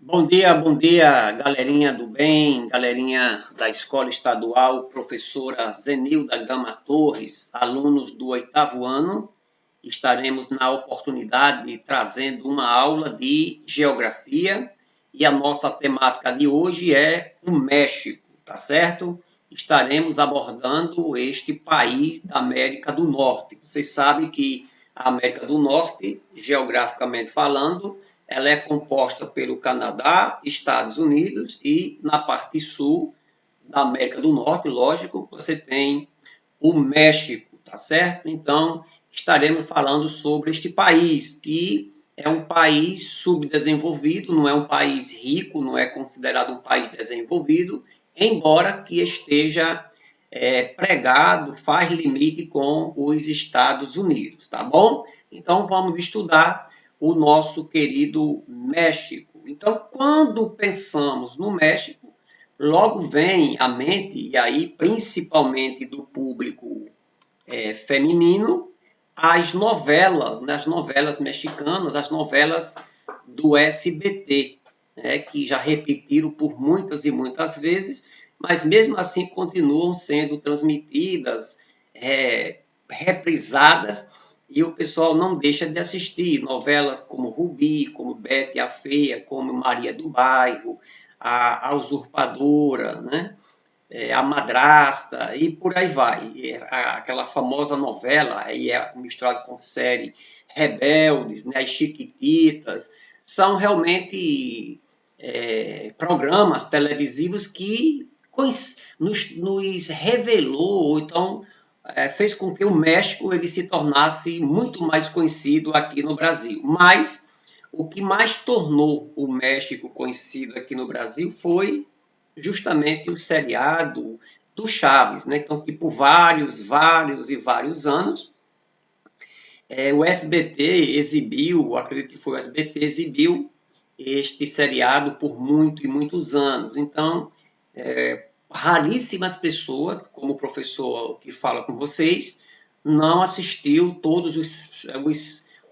bom dia, galerinha do bem, galerinha da Escola Estadual, professora Zenilda Gama Torres, alunos do oitavo ano. Estaremos na oportunidade trazendo uma aula de geografia e a nossa temática de hoje é o México, tá certo? Estaremos abordando este país da América do Norte. Vocês sabem que a América do Norte, geograficamente falando, ela é composta pelo Canadá, Estados Unidos e na parte sul da América do Norte, lógico, você tem o México, tá certo? Então, estaremos falando sobre este país, que é um país subdesenvolvido, não é um país rico, não é considerado um país desenvolvido, embora que esteja pregado, faz limite com os Estados Unidos, tá bom? Então, vamos estudar o nosso querido México. Então, quando pensamos no México, logo vem à mente, e aí principalmente do público feminino, as novelas, né, as novelas mexicanas, as novelas do SBT, né, que já repetiram por muitas e muitas vezes, mas mesmo assim continuam sendo transmitidas, reprisadas, e o pessoal não deixa de assistir novelas como Rubi, como Betty a Feia, como Maria do Bairro, a Usurpadora, né? A Madrasta e por aí vai. Aquela famosa novela, aí é misturado com série Rebeldes, né, as Chiquititas, são realmente programas televisivos que nos revelou, ou então fez com que o México ele se tornasse muito mais conhecido aqui no Brasil. Mas o que mais tornou o México conhecido aqui no Brasil foi justamente o seriado do Chaves, né? Então, que por vários anos, o SBT exibiu, acredito que foi o SBT, exibiu este seriado por muitos anos. Então, raríssimas pessoas, como o professor que fala com vocês, não assistiu todos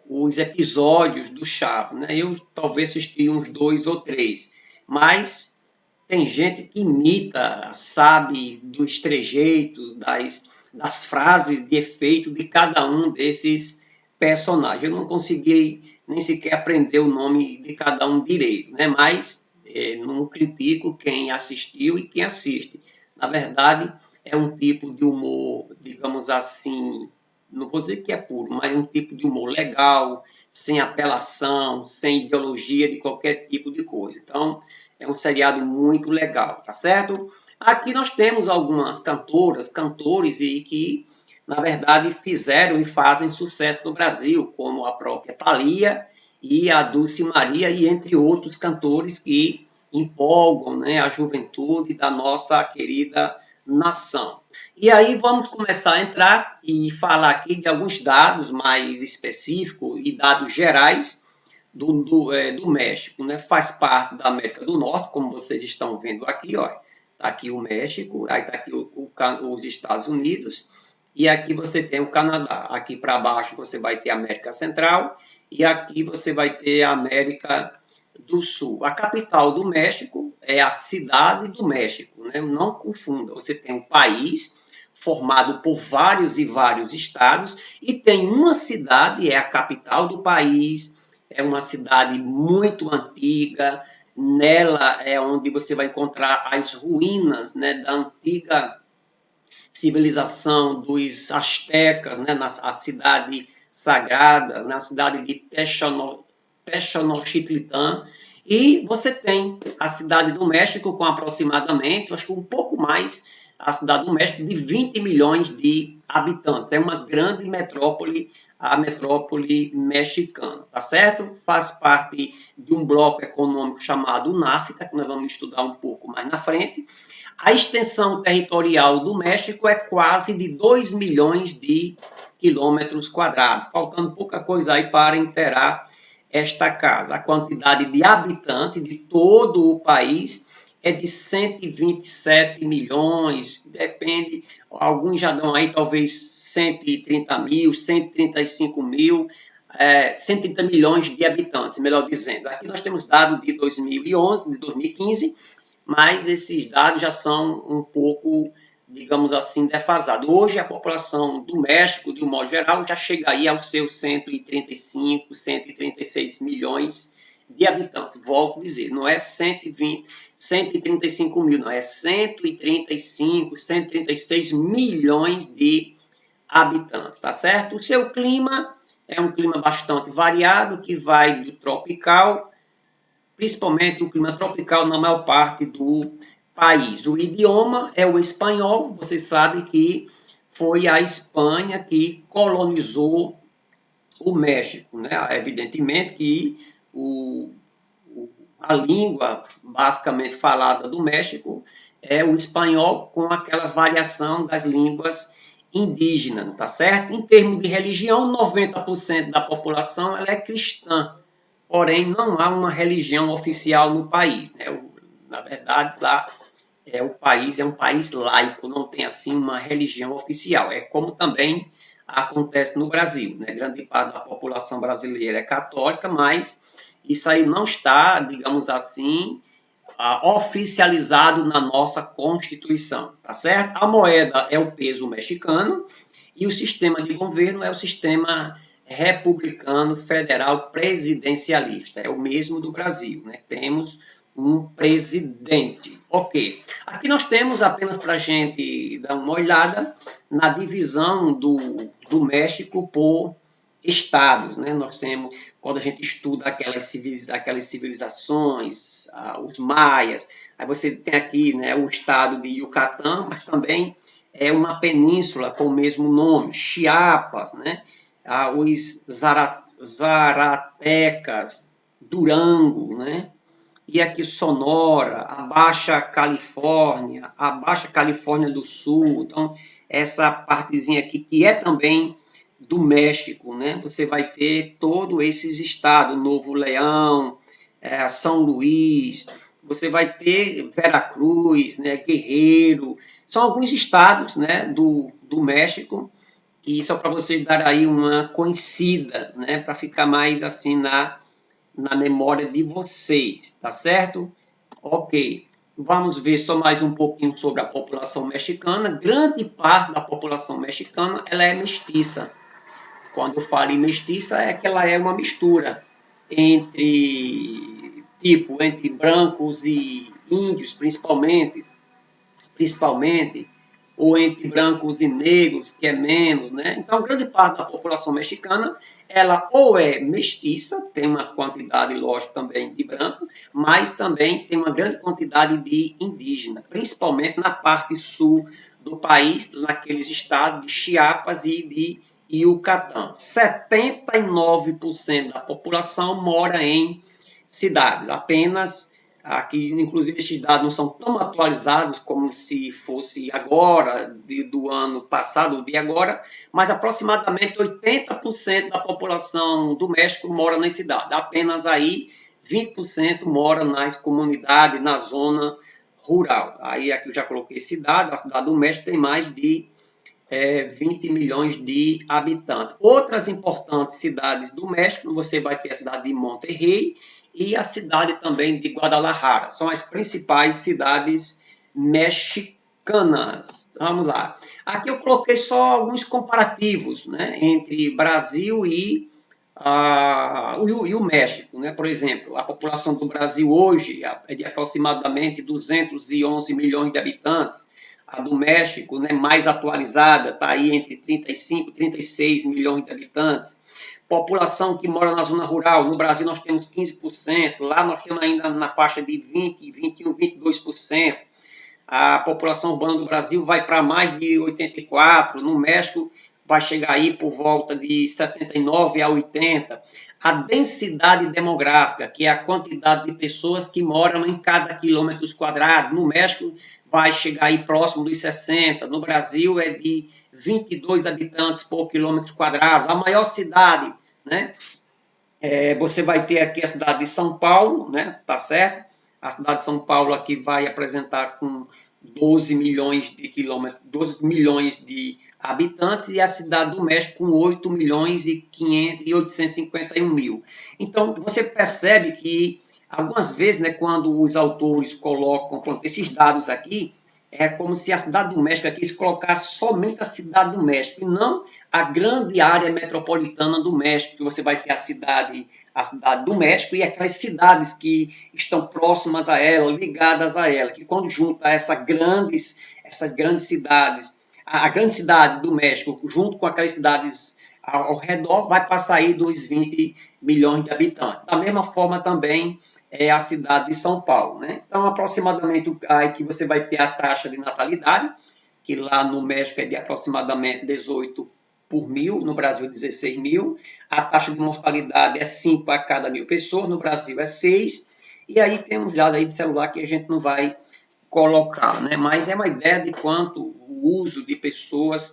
os episódios do Chaves, né? Eu talvez assisti uns 2 ou 3, mas tem gente que imita, sabe dos trejeitos, das frases de efeito de cada um desses personagens. Eu não consegui nem sequer aprender o nome de cada um direito, né? Mas não critico quem assistiu e quem assiste. Na verdade, é um tipo de humor, digamos assim, não vou dizer que é puro, mas um tipo de humor legal, sem apelação, sem ideologia de qualquer tipo de coisa. Então, é um seriado muito legal, tá certo? Aqui nós temos algumas cantoras, cantores e que, na verdade, fizeram e fazem sucesso no Brasil, como a própria Thalia e a Dulce Maria, e entre outros cantores que empolgam, né, a juventude da nossa querida nação. E aí vamos começar a entrar e falar aqui de alguns dados mais específicos e dados gerais do México, né? Faz parte da América do Norte, como vocês estão vendo aqui, ó. Tá aqui o México, aí tá aqui os Estados Unidos, e aqui você tem o Canadá. Aqui para baixo você vai ter a América Central, e aqui você vai ter a América do Sul. A capital do México é a Cidade do México, né? Não confunda, você tem um país formado por vários e vários estados, e tem uma cidade, é a capital do país, é uma cidade muito antiga, nela é onde você vai encontrar as ruínas, né, da antiga civilização dos astecas, né, a cidade sagrada, na cidade de Tenochtitlan, e você tem a cidade do México com aproximadamente, acho que um pouco mais, a cidade do México de 20 milhões de habitantes. É uma grande metrópole, a metrópole mexicana, tá certo? Faz parte de um bloco econômico chamado NAFTA, que nós vamos estudar um pouco mais na frente. A extensão territorial do México é quase de 2 milhões de quilômetros quadrados, faltando pouca coisa aí para inteirar esta casa. A quantidade de habitantes de todo o país é de 127 milhões, depende, alguns já dão aí talvez 130 mil, 135 mil, 130 milhões de habitantes, melhor dizendo. Aqui nós temos dados de 2011, de 2015, mas esses dados já são um pouco, digamos assim, defasados. Hoje a população do México, de um modo geral, já chega aí aos seus 135, 136 milhões de habitantes. Volto a dizer, não é 120, 135 mil, não, é 135, 136 milhões de habitantes, tá certo? O seu clima é um clima bastante variado, que vai do tropical, principalmente o clima tropical na maior parte do país. O idioma é o espanhol, você sabe que foi a Espanha que colonizou o México, né? Evidentemente que a língua basicamente falada do México é o espanhol com aquelas variações das línguas indígenas, tá certo? Em termos de religião, 90% da população ela é cristã, porém não há uma religião oficial no país, né? Na verdade, lá o país é um país laico, não tem assim uma religião oficial. É como também acontece no Brasil, né? Grande parte da população brasileira é católica, mas isso aí não está, digamos assim, oficializado na nossa Constituição, tá certo? A moeda é o peso mexicano e o sistema de governo é o sistema republicano federal presidencialista, é o mesmo do Brasil, né? Temos um presidente. Ok. Aqui nós temos, apenas para a gente dar uma olhada, na divisão do México por estados, né? Nós temos, quando a gente estuda aquelas civilizações, os maias, aí você tem aqui, né, o estado de Yucatán, mas também é uma península com o mesmo nome, Chiapas, né? Os Zaratecas, Durango, né? E aqui Sonora, a Baixa Califórnia do Sul. Então, essa partezinha aqui, que é também do México, né? Você vai ter todos esses estados, Novo Leão, São Luís, você vai ter Veracruz, né? Guerreiro, são alguns estados, né, do México, que só para vocês darem aí uma conhecida, né, para ficar mais assim na memória de vocês, tá certo? Ok. Vamos ver só mais um pouquinho sobre a população mexicana. Grande parte da população mexicana ela é mestiça. Quando eu falo em mestiça, é que ela é uma mistura entre brancos e índios, principalmente, ou entre brancos e negros, que é menos, né? Então, grande parte da população mexicana, ela ou é mestiça, tem uma quantidade, lógico, também de branco, mas também tem uma grande quantidade de indígena, principalmente na parte sul do país, naqueles estados de Chiapas e de Yucatán. 79% da população mora em cidades, apenas aqui, inclusive, esses dados não são tão atualizados como se fosse agora, do ano passado, de agora, mas aproximadamente 80% da população do México mora nas cidades. Apenas aí 20% mora nas comunidades, na zona rural. Aí aqui eu já coloquei cidade, a cidade do México tem mais de 20 milhões de habitantes. Outras importantes cidades do México, você vai ter a cidade de Monterrey e a cidade também de Guadalajara. São as principais cidades mexicanas. Vamos lá. Aqui eu coloquei só alguns comparativos, né, entre Brasil e o México, né? Por exemplo, a população do Brasil hoje é de aproximadamente 211 milhões de habitantes. A do México, né, mais atualizada, está aí entre 35 e 36 milhões de habitantes. População que mora na zona rural, no Brasil nós temos 15%, lá nós temos ainda na faixa de 20, 21, 22%. A população urbana do Brasil vai para mais de 84%, no México vai chegar aí por volta de 79 a 80. A densidade demográfica, que é a quantidade de pessoas que moram em cada quilômetro quadrado, no México vai chegar aí próximo dos 60, no Brasil é de 22 habitantes por quilômetro quadrado. A maior cidade, né? Você vai ter aqui a cidade de São Paulo, né? Tá certo? A cidade de São Paulo aqui vai apresentar com 12 milhões de quilômetros, 12 milhões de habitantes e a cidade do México com 8.851.000. Então, você percebe que, algumas vezes, né, quando os autores colocam esses dados aqui, é como se a cidade do México aqui se colocasse somente a cidade do México, e não a grande área metropolitana do México, que você vai ter a cidade do México e aquelas cidades que estão próximas a ela, ligadas a ela, que quando junta essas grandes cidades, a grande cidade do México, junto com aquelas cidades ao redor, vai passar aí dos 20 milhões de habitantes. Da mesma forma também é a cidade de São Paulo, né? Então, aproximadamente, aí que você vai ter a taxa de natalidade, que lá no México é de aproximadamente 18 por mil, no Brasil 16 mil. A taxa de mortalidade é 5 a cada 1.000 pessoas, no Brasil é 6. E aí tem um dado aí de celular que a gente não vai colocar, né? Mas é uma ideia de quanto o uso de pessoas,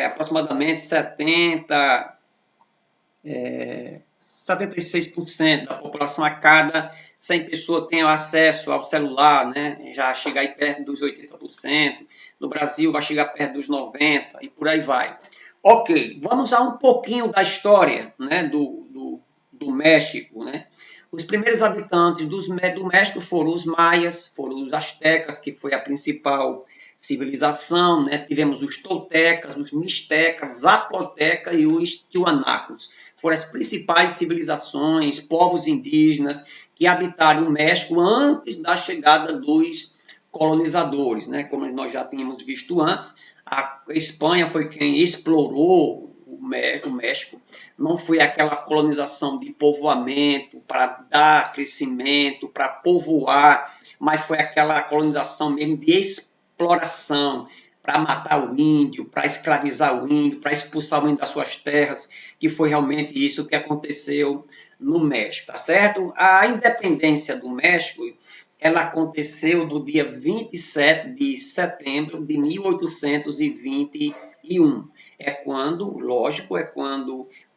aproximadamente 76% da população a cada 100 pessoas tem acesso ao celular, né? Já chega aí perto dos 80%, no Brasil vai chegar perto dos 90% e por aí vai. Ok, vamos a um pouquinho da história, né, do México, né? Os primeiros habitantes do México foram os maias, foram os astecas, que foi a principal civilização, né? Tivemos os toltecas, os mixtecas, zapotecas e os tiuanacos. Foram as principais civilizações, povos indígenas que habitaram o México antes da chegada dos colonizadores, né? Como nós já tínhamos visto antes, a Espanha foi quem explorou o México, não foi aquela colonização de povoamento para dar crescimento, para povoar, mas foi aquela colonização mesmo de exploração, para matar o índio, para escravizar o índio, para expulsar o índio das suas terras, que foi realmente isso que aconteceu no México, tá certo? A independência do México, ela aconteceu no dia 27 de setembro de 1821. É quando, lógico,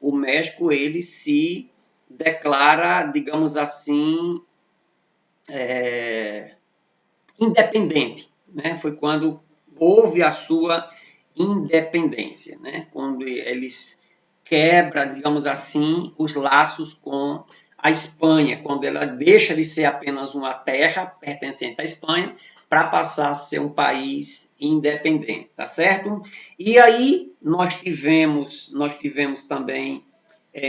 o México ele se declara, digamos assim, independente, né? Foi quando houve a sua independência, né? Quando eles quebram, digamos assim, os laços com a Espanha, quando ela deixa de ser apenas uma terra pertencente à Espanha para passar a ser um país independente, tá certo? E aí nós tivemos também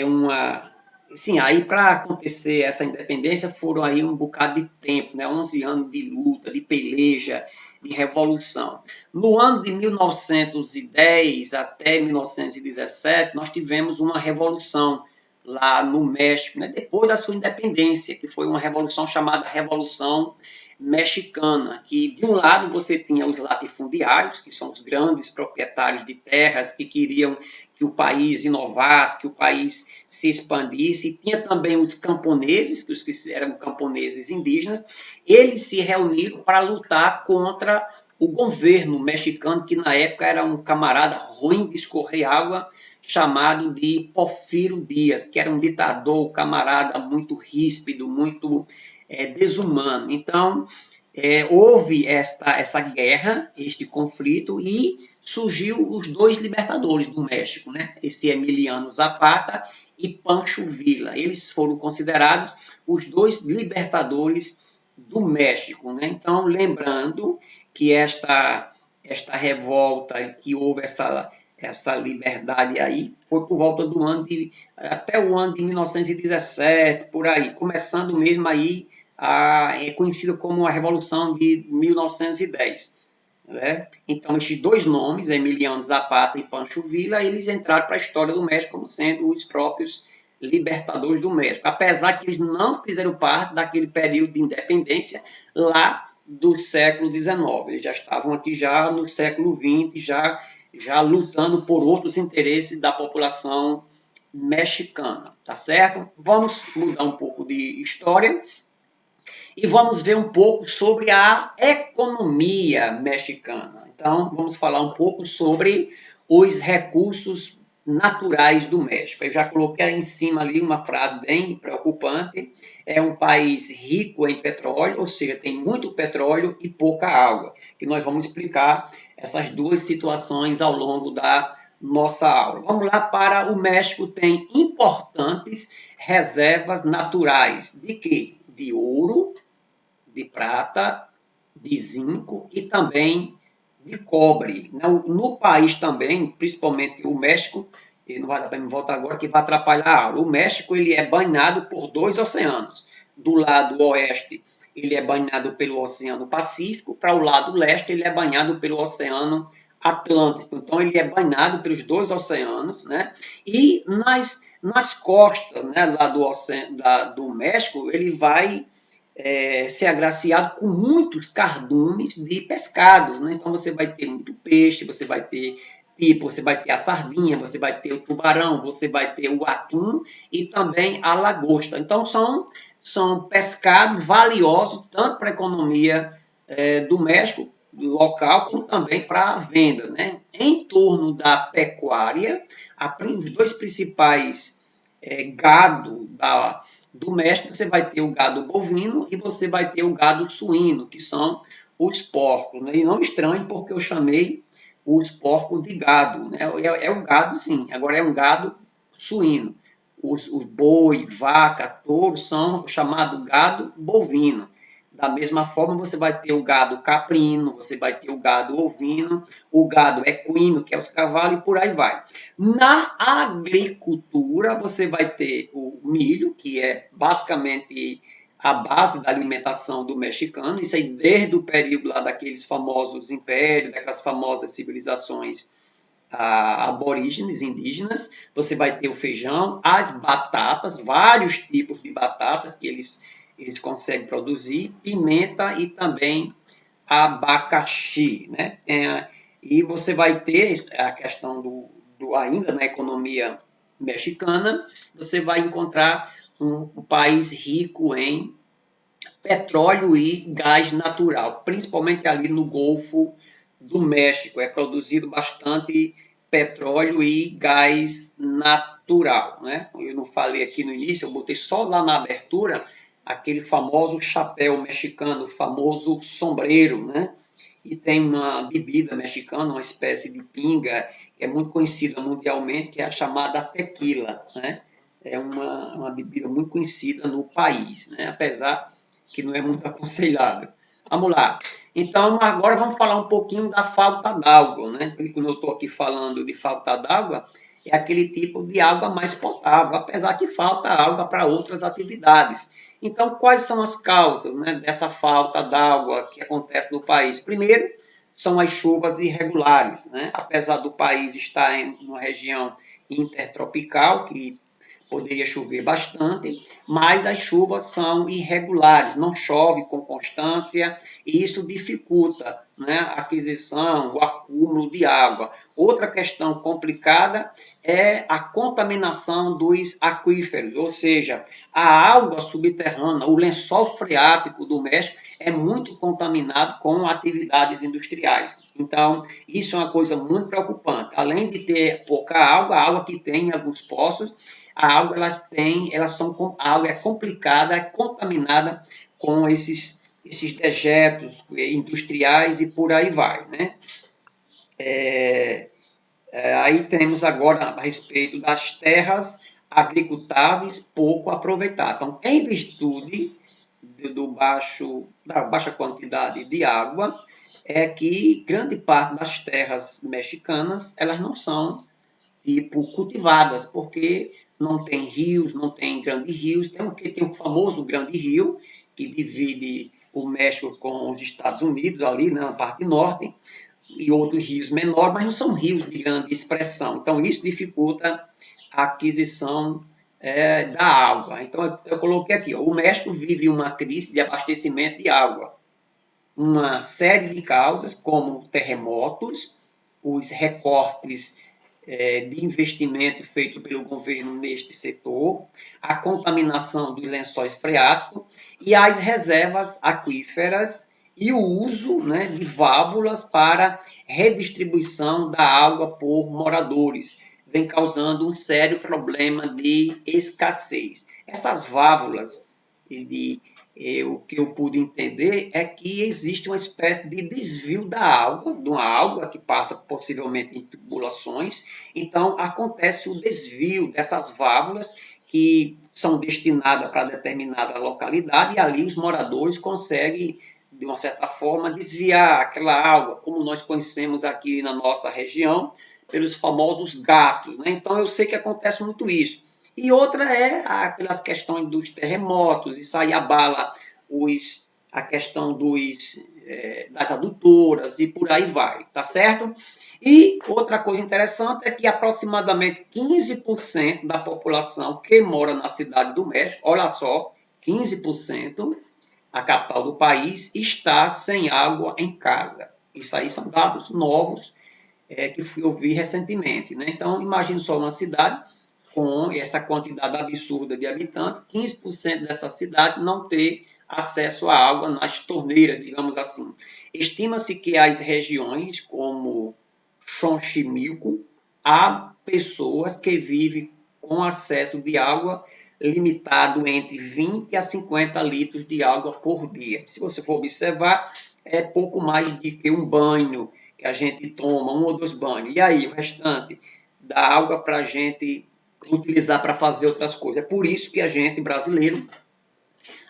uma... Sim, aí para acontecer essa independência foram aí um bocado de tempo, né? 11 anos de luta, de peleja, de revolução. No ano de 1910 até 1917, nós tivemos uma revolução lá no México, né? Depois da sua independência, que foi uma revolução chamada Revolução Mexicana, que de um lado você tinha os latifundiários, que são os grandes proprietários de terras que queriam que o país inovasse, que o país se expandisse, e tinha também os camponeses, que eram camponeses indígenas, eles se reuniram para lutar contra o governo mexicano, que na época era um camarada ruim de escorrer água, chamado de Porfírio Dias, que era um ditador, um camarada muito ríspido, muito desumano. Então, houve essa guerra, este conflito, e surgiu os dois libertadores do México, né? Esse Emiliano Zapata e Pancho Villa. Eles foram considerados os dois libertadores do México, né? Então, lembrando que esta revolta, que houve essa liberdade aí, foi por volta do até o ano de 1917, por aí, começando mesmo aí, é conhecida como a Revolução de 1910. Né? Então, esses dois nomes, Emiliano Zapata e Pancho Villa, eles entraram para a história do México como sendo os próprios libertadores do México, apesar que eles não fizeram parte daquele período de independência lá do século XIX. Eles já estavam aqui já no século XX, já lutando por outros interesses da população mexicana, tá certo? Vamos mudar um pouco de história e vamos ver um pouco sobre a economia mexicana. Então, vamos falar um pouco sobre os recursos naturais do México. Eu já coloquei aí em cima ali uma frase bem preocupante. É um país rico em petróleo, ou seja, tem muito petróleo e pouca água, que nós vamos explicar essas duas situações ao longo da nossa aula. Vamos lá para o México, tem importantes reservas naturais de quê? De ouro, de prata, de zinco e também de cobre. No país também, principalmente o México, e não vai dar para me voltar agora que vai atrapalhar a aula. O México ele é banhado por dois oceanos. Do lado oeste, ele é banhado pelo Oceano Pacífico, para o lado leste, ele é banhado pelo Oceano Atlântico. Então, ele é banhado pelos dois oceanos, né? E nas costas, né, lá do México, ele vai ser agraciado com muitos cardumes de pescados, né? Então você vai ter muito peixe, você vai ter a sardinha, você vai ter o tubarão, você vai ter o atum e também a lagosta. Então são pescados valiosos tanto para a economia do México local como também para a venda, né? Em torno da pecuária, os dois principais gado do México, você vai ter o gado bovino e você vai ter o gado suíno, que são os porcos. Né? E não estranhe porque eu chamei os porcos de gado. Né? É um gado, sim, agora é um gado suíno. Os boi, vaca, touro são chamados gado bovino. Da mesma forma, você vai ter o gado caprino, você vai ter o gado ovino, o gado equino, que é os cavalos, e por aí vai. Na agricultura, você vai ter o milho, que é basicamente a base da alimentação do mexicano, isso aí desde o período lá daqueles famosos impérios, daquelas famosas civilizações aborígenes, indígenas. Você vai ter o feijão, as batatas, vários tipos de batatas que eles conseguem produzir, pimenta e também abacaxi, né? E você vai ter a questão ainda na economia mexicana, você vai encontrar um país rico em petróleo e gás natural, principalmente ali no Golfo do México. É produzido bastante petróleo e gás natural. Né? Eu não falei aqui no início, eu botei só lá na abertura aquele famoso chapéu mexicano, o famoso sombreiro, né? E tem uma bebida mexicana, uma espécie de pinga, que é muito conhecida mundialmente, que é a chamada tequila, né? É uma bebida muito conhecida no país, né? Apesar que não é muito aconselhável. Vamos lá. Então, agora vamos falar um pouquinho da falta d'água, né? Porque quando eu estou aqui falando de falta d'água, é aquele tipo de água mais potável, apesar que falta água para outras atividades. Então, quais são as causas, né, dessa falta d'água que acontece no país? Primeiro, são as chuvas irregulares, né? Apesar do país estar em uma região intertropical, que poderia chover bastante, mas as chuvas são irregulares, não chove com constância e isso dificulta, né, a aquisição, o acúmulo de água. Outra questão complicada é a contaminação dos aquíferos, ou seja, a água subterrânea, o lençol freático do México é muito contaminado com atividades industriais. Então, isso é uma coisa muito preocupante. Além de ter pouca água, a água que tem em alguns poços, a água a água é complicada, é contaminada com esses dejetos industriais e por aí vai, né? Aí temos agora a respeito das terras agricultáveis pouco aproveitadas. Então, em virtude da baixa quantidade de água, é que grande parte das terras mexicanas elas não são cultivadas, porque não tem rios, não tem grandes rios, tem o famoso grande rio, que divide o México com os Estados Unidos, ali na parte norte, e outros rios menores, mas não são rios de grande expressão. Então, isso dificulta a aquisição da água. Então, eu coloquei aqui, ó, o México vive uma crise de abastecimento de água. Uma série de causas, como terremotos, os recortes de investimento feito pelo governo neste setor, a contaminação dos lençóis freáticos e as reservas aquíferas e o uso, né, de válvulas para redistribuição da água por moradores. vem causando um sério problema de escassez. Essas válvulas, o que eu pude entender é que existe uma espécie de desvio da água, de uma água que passa possivelmente em tubulações, então acontece o desvio dessas válvulas que são destinadas para determinada localidade e ali os moradores conseguem, de uma certa forma, desviar aquela água, como nós conhecemos aqui na nossa região, pelos famosos gatos. Né? Então eu sei que acontece muito isso. E outra é aquelas questões dos terremotos, isso aí abala a questão das adutoras e por aí vai, tá certo? E outra coisa interessante é que aproximadamente 15% da população que mora na cidade do México, olha só, 15%, a capital do país, está sem água em casa. Isso aí são dados novos que eu vi recentemente. Né? Então, imagine só uma cidade com essa quantidade absurda de habitantes, 15% dessa cidade não ter acesso à água nas torneiras, digamos assim. Estima-se que as regiões como Xochimilco, há pessoas que vivem com acesso de água limitado entre 20 a 50 litros de água por dia. Se você for observar, é pouco mais do que um banho que a gente toma, 1 ou 2 banhos. E aí, o restante da água para a gente utilizar para fazer outras coisas. É por isso que a gente, brasileiro,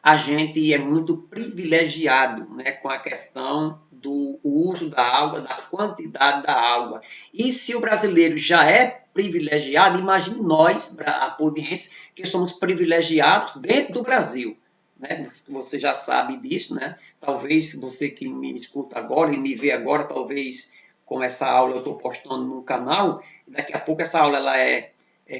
a gente é muito privilegiado, né, com a questão do uso da água, da quantidade da água. E se o brasileiro já é privilegiado, imagine nós, a audiência, que somos privilegiados dentro do Brasil. Né? Você já sabe disso, né? Talvez você que me escuta agora e me vê agora, talvez com essa aula eu estou postando no canal, daqui a pouco essa aula ela é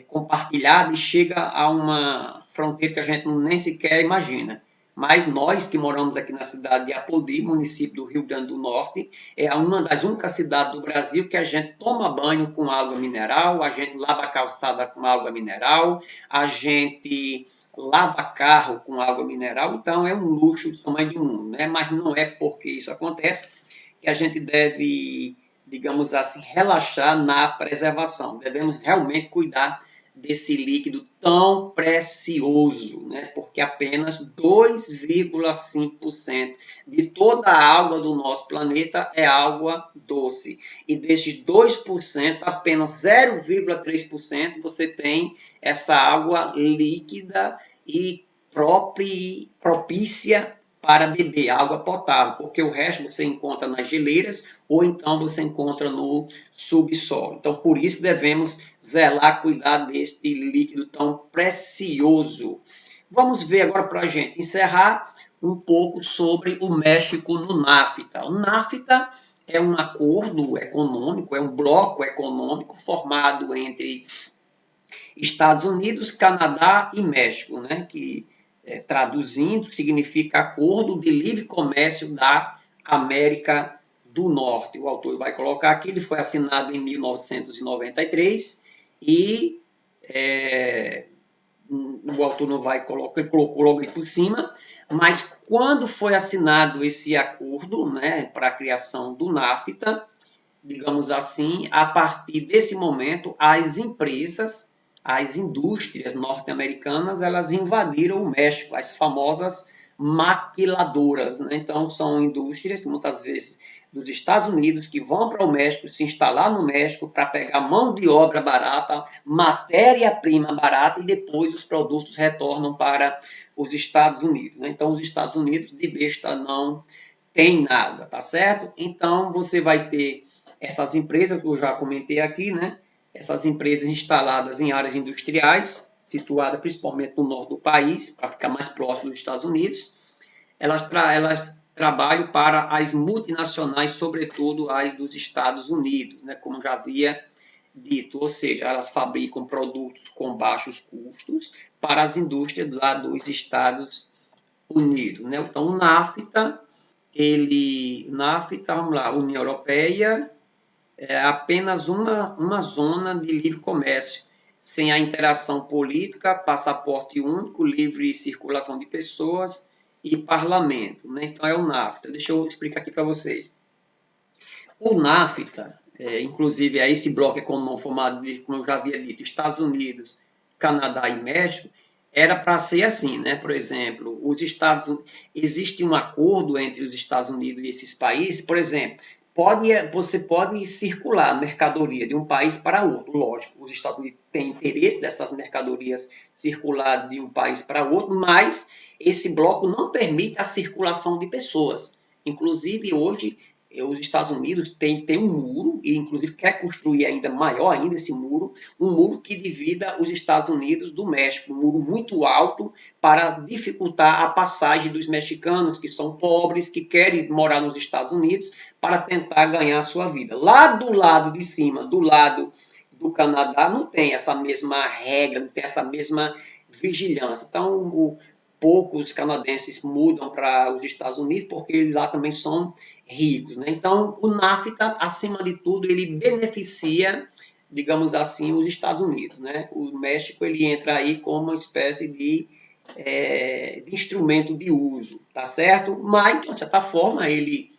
compartilhada e chega a uma fronteira que a gente nem sequer imagina. Mas nós que moramos aqui na cidade de Apodi, município do Rio Grande do Norte, é uma das únicas cidades do Brasil que a gente toma banho com água mineral, a gente lava a calçada com água mineral, a gente lava carro com água mineral, então é um luxo do tamanho do mundo, né? Mas não é porque isso acontece que a gente deve, digamos assim, relaxar na preservação. Devemos realmente cuidar desse líquido tão precioso, né? Porque apenas 2,5% de toda a água do nosso planeta é água doce. E desses 2%, apenas 0,3% você tem essa água líquida e propícia para beber, água potável, porque o resto você encontra nas geleiras ou então você encontra no subsolo. Então, por isso devemos zelar, cuidar deste líquido tão precioso. Vamos ver agora para a gente encerrar um pouco sobre o México no NAFTA. O NAFTA é um acordo econômico, é um bloco econômico formado entre Estados Unidos, Canadá e México, né? Que traduzindo significa Acordo de Livre Comércio da América do Norte. O autor vai colocar aqui, ele foi assinado em 1993 e o autor não vai colocar, ele colocou logo aí por cima, mas quando foi assinado esse acordo, né, para a criação do NAFTA, digamos assim, a partir desse momento, as empresas, as indústrias norte-americanas, elas invadiram o México, as famosas maquiladoras. Né? Então, são indústrias, muitas vezes, dos Estados Unidos, que vão para o México, se instalar no México para pegar mão de obra barata, matéria-prima barata, e depois os produtos retornam para os Estados Unidos. Né? Então, os Estados Unidos, de besta, não tem nada, tá certo? Então, você vai ter essas empresas que eu já comentei aqui, né? Essas empresas instaladas em áreas industriais, situadas principalmente no norte do país, para ficar mais próximo dos Estados Unidos, elas trabalham para as multinacionais, sobretudo as dos Estados Unidos, né? Como já havia dito, ou seja, elas fabricam produtos com baixos custos para as indústrias lá dos Estados Unidos. Né? Então, o NAFTA, vamos lá, União Europeia, é apenas uma zona de livre comércio, sem a interação política, passaporte único, livre circulação de pessoas e parlamento. Né? Então, é o NAFTA. Deixa eu explicar aqui para vocês. O NAFTA, inclusive esse bloco econômico formado de, como eu já havia dito, Estados Unidos, Canadá e México, era para ser assim, né? Por exemplo, existe um acordo entre os Estados Unidos e esses países, por exemplo, você pode circular mercadoria de um país para outro, lógico, os Estados Unidos têm interesse dessas mercadorias circular de um país para outro, mas esse bloco não permite a circulação de pessoas. Inclusive, hoje, os Estados Unidos tem um muro, e inclusive quer construir ainda maior ainda esse muro, um muro que divida os Estados Unidos do México, um muro muito alto para dificultar a passagem dos mexicanos, que são pobres, que querem morar nos Estados Unidos, para tentar ganhar a sua vida. Lá do lado de cima, do lado do Canadá, não tem essa mesma regra, não tem essa mesma vigilância. Então, poucos canadenses mudam para os Estados Unidos porque eles lá também são ricos, né? Então, o NAFTA, acima de tudo, ele beneficia, digamos assim, os Estados Unidos, né? O México, ele entra aí como uma espécie de instrumento de uso, tá certo? Mas, de uma certa forma, ele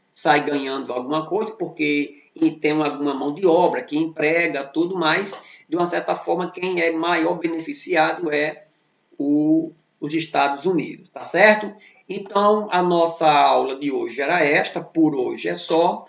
sai ganhando alguma coisa porque tem alguma mão de obra que emprega, tudo mais. De uma certa forma, quem é maior beneficiado é os Estados Unidos, tá certo? Então, a nossa aula de hoje era esta, por hoje é só.